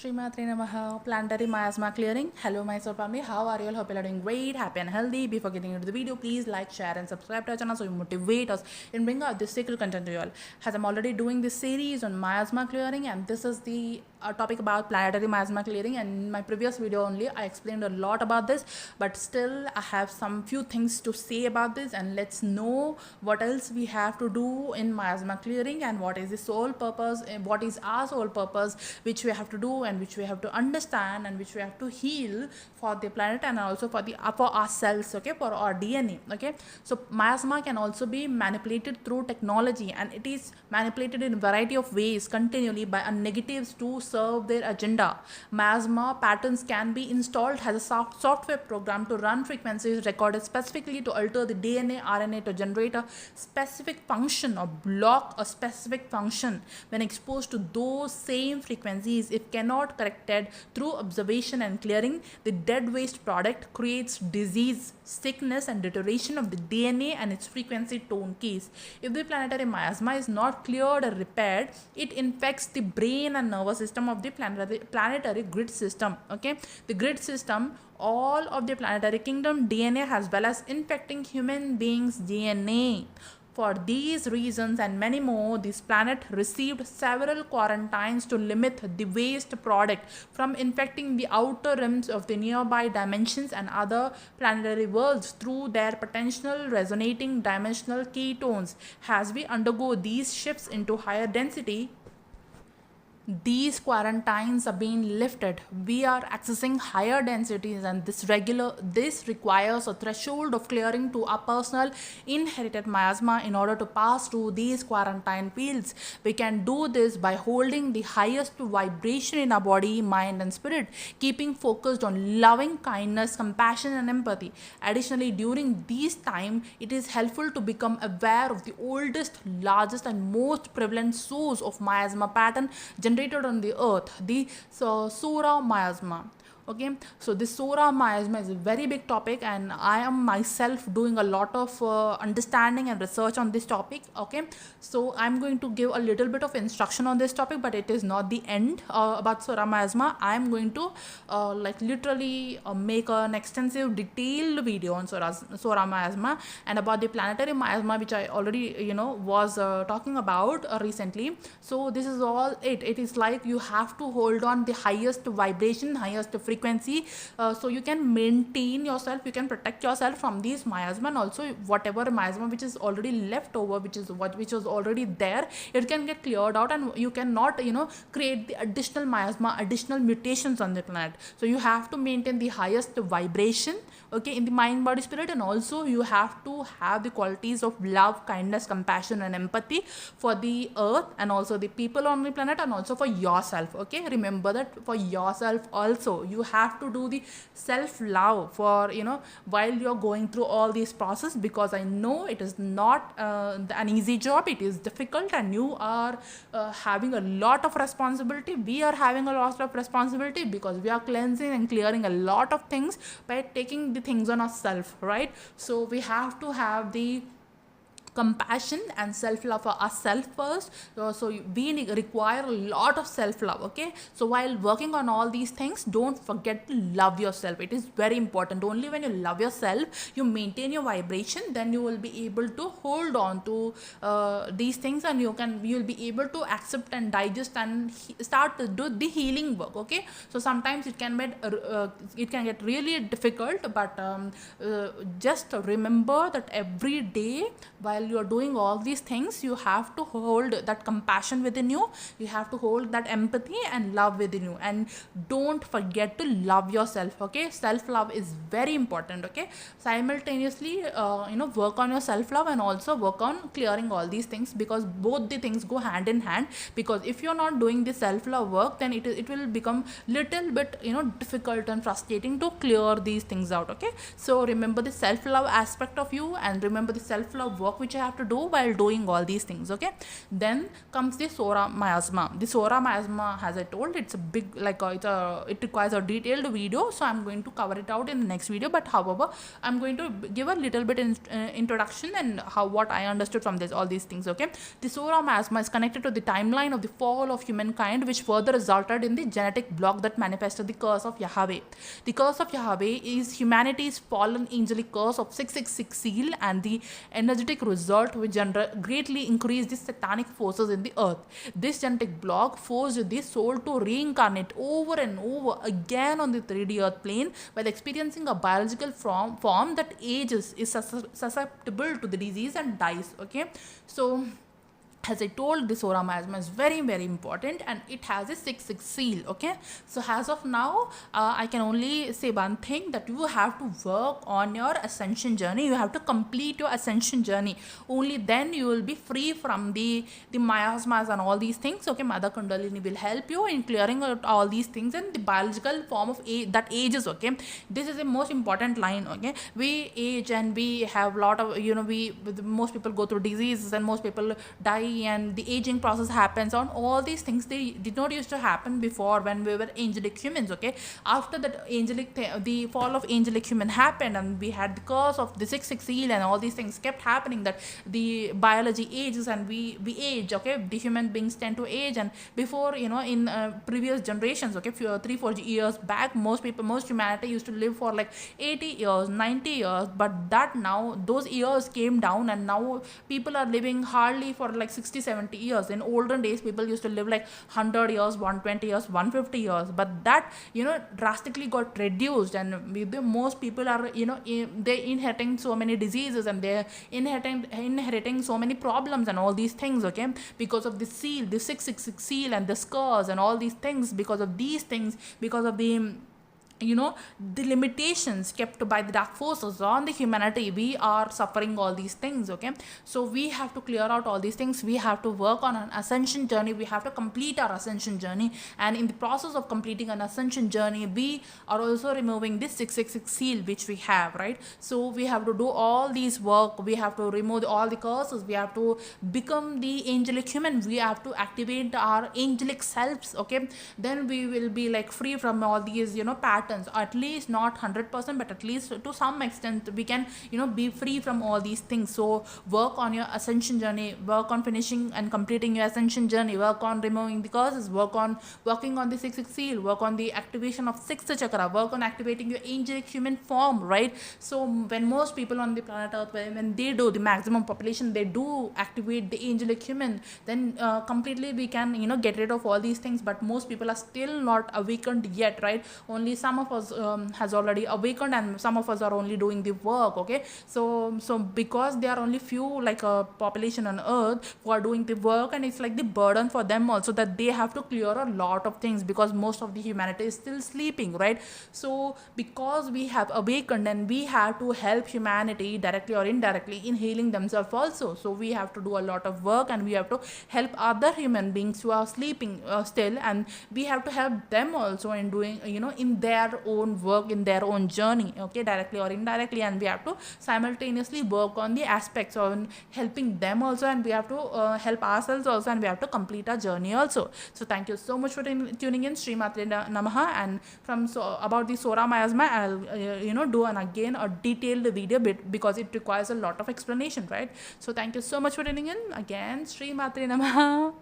Srimatre Namaha, Planetary Miasma clearing. Hello, my soul family. How are you all? Hope you are doing great, happy and healthy. Before getting into the video, please like, share and subscribe to our channel so you motivate us in bringing out this sacred content to you all. As I'm already doing this series on miasma clearing, and this is the topic about planetary miasma clearing, and in my previous video only I explained a lot about this, but still I have some few things to say about this, and let's know what else we have to do in miasma clearing and what is the soul purpose, what is our soul purpose, which we have to do and which we have to understand and which we have to heal for the planet and also for ourselves, okay, for our DNA. Okay, so miasma can also be manipulated through technology, and it is manipulated in a variety of ways continually by negatives to serve their agenda. Miasma patterns can be installed as a software program to run frequencies recorded specifically to alter the DNA, RNA to generate a specific function or block a specific function. When exposed to those same frequencies, if cannot corrected through observation and clearing, the dead waste product creates disease, sickness and deterioration of the DNA and its frequency tone keys. If the planetary miasma is not cleared or repaired, it infects the brain and nervous system of the planetary grid system. Okay, the grid system, all of the planetary kingdom DNA as well as infecting human beings DNA. For these reasons and many more, this planet received several quarantines to limit the waste product from infecting the outer rims of the nearby dimensions and other planetary worlds through their potential resonating dimensional ketones. As we undergo these shifts into higher density, these quarantines are being lifted. We are accessing higher densities, and this requires a threshold of clearing to our personal inherited miasma in order to pass through these quarantine fields. We can do this by holding the highest vibration in our body, mind and spirit, keeping focused on loving kindness, compassion and empathy. Additionally, during this time, it is helpful to become aware of the oldest, largest and most prevalent source of miasma pattern generated on the earth, the Sora miasma. Okay, so this Sora miasma is a very big topic, and I am myself doing a lot of understanding and research on this topic. Okay, so I'm going to give a little bit of instruction on this topic, but it is not the end about Sora miasma. I'm going to literally make an extensive detailed video on Sora miasma and about the planetary miasma, which I already was talking about recently. So this is all it is like you have to hold on the highest vibration, highest frequency, so you can maintain yourself, you can protect yourself from these miasma, and also whatever miasma which is already left over, which was already there, it can get cleared out, and you cannot create the additional miasma, additional mutations on the planet. So you have to maintain the highest vibration, okay, in the mind, body, spirit, and also you have to have the qualities of love, kindness, compassion and empathy for the earth and also the people on the planet, and also for yourself. Okay, remember that for yourself also you have to do the self-love for while you're going through all these process, because I know it is not an easy job. It is difficult, and you are having a lot of responsibility. We are having a lot of responsibility because we are cleansing and clearing a lot of things by taking the things on ourselves, right? So we have to have the compassion and self-love for ourselves first. So we require a lot of self-love. Okay, so while working on all these things, don't forget to love yourself. It is very important. Only when you love yourself, you maintain your vibration, then you will be able to hold on to these things, and you will be able to accept and digest and start to do the healing work. Okay, so sometimes it can get really difficult, but just remember that every day while you are doing all these things, you have to hold that compassion within you, you have to hold that empathy and love within you, and don't forget to love yourself. Okay, self-love is very important. Okay, simultaneously work on your self-love and also work on clearing all these things, because both the things go hand in hand. Because if you're not doing the self-love work, then it will become little bit difficult and frustrating to clear these things out. Okay, so remember the self-love aspect of you, and remember the self-love work which which I have to do while doing all these things. Okay, then comes the Sora Miasma. The Sora Miasma, as I told, it's a big, it requires a detailed video, so I'm going to cover it out in the next video. But however, I'm going to give a little bit introduction and what I understood from all these things. Okay, the Sora Miasma is connected to the timeline of the fall of humankind, which further resulted in the genetic block that manifested the curse of Yahweh. The curse of Yahweh is humanity's fallen angelic curse of 666 seal, and the energetic result which greatly increased the satanic forces in the earth. This genetic block forced the soul to reincarnate over and over again on the 3D earth plane while experiencing a biological form that ages, is susceptible to the disease and dies. Okay, so as I told, the Sora Miasma is very, very important, and it has a 666 seal. Okay, so as of now, I can only say one thing, that you have to work on your ascension journey. You have to complete your ascension journey. Only then you will be free from the miasmas and all these things. Okay, Mother Kundalini will help you in clearing out all these things and the biological form of that ages. Okay, this is the most important line. Okay, we age and we have lot of, most people go through diseases and most people die, and the aging process happens on all these things. They did not used to happen before when we were angelic humans. Okay, after that the fall of angelic human happened, and we had the curse of the 666 seal, and all these things kept happening, that the biology ages and we age. Okay, the human beings tend to age, and before, in previous generations, okay, 3-4 years back, most humanity used to live for like 80 years, 90 years, but that now those years came down, and now people are living hardly for like 60-70 years. In olden days, people used to live like 100 years, 120 years, 150 years, but that drastically got reduced, and most people are they inheriting so many diseases, and they're inheriting so many problems and all these things. Okay, because of the seal, the 666 seal, and the scars and all these things, because of these things, because of the the limitations kept by the dark forces on the humanity, we are suffering all these things. Okay, so we have to clear out all these things. We have to work on an ascension journey. We have to complete our ascension journey, and in the process of completing an ascension journey, we are also removing this 666 seal which we have, right? So we have to do all these work. We have to remove all the curses. We have to become the angelic human. We have to activate our angelic selves. Okay, then we will be like free from all these patterns. At least not 100%, but at least to some extent we can be free from all these things. So work on your ascension journey, work on finishing and completing your ascension journey, work on removing the curses, working on the 666 seal, work on the activation of 6th chakra, work on activating your angelic human form, right? So when most people on the planet earth, when they do, the maximum population, they do activate the angelic human, then completely we can get rid of all these things. But most people are still not awakened yet, right? Only some of us has already awakened, and some of us are only doing the work. Okay, so because there are only few, like a population on earth, who are doing the work, and it's like the burden for them also, that they have to clear a lot of things, because most of the humanity is still sleeping, right? So because we have awakened, and we have to help humanity directly or indirectly in healing themselves also. So we have to do a lot of work, and we have to help other human beings who are sleeping still, and we have to help them also in doing in their own work, in their own journey. Okay, directly or indirectly, and we have to simultaneously work on the aspects of helping them also, and we have to help ourselves also, and we have to complete our journey also. So thank you so much for tuning in. Sri Matre Namaha. And about the Sora Miasma, I'll do again a detailed video because it requires a lot of explanation, right? So thank you so much for tuning in. Again, Sri Matre Namaha.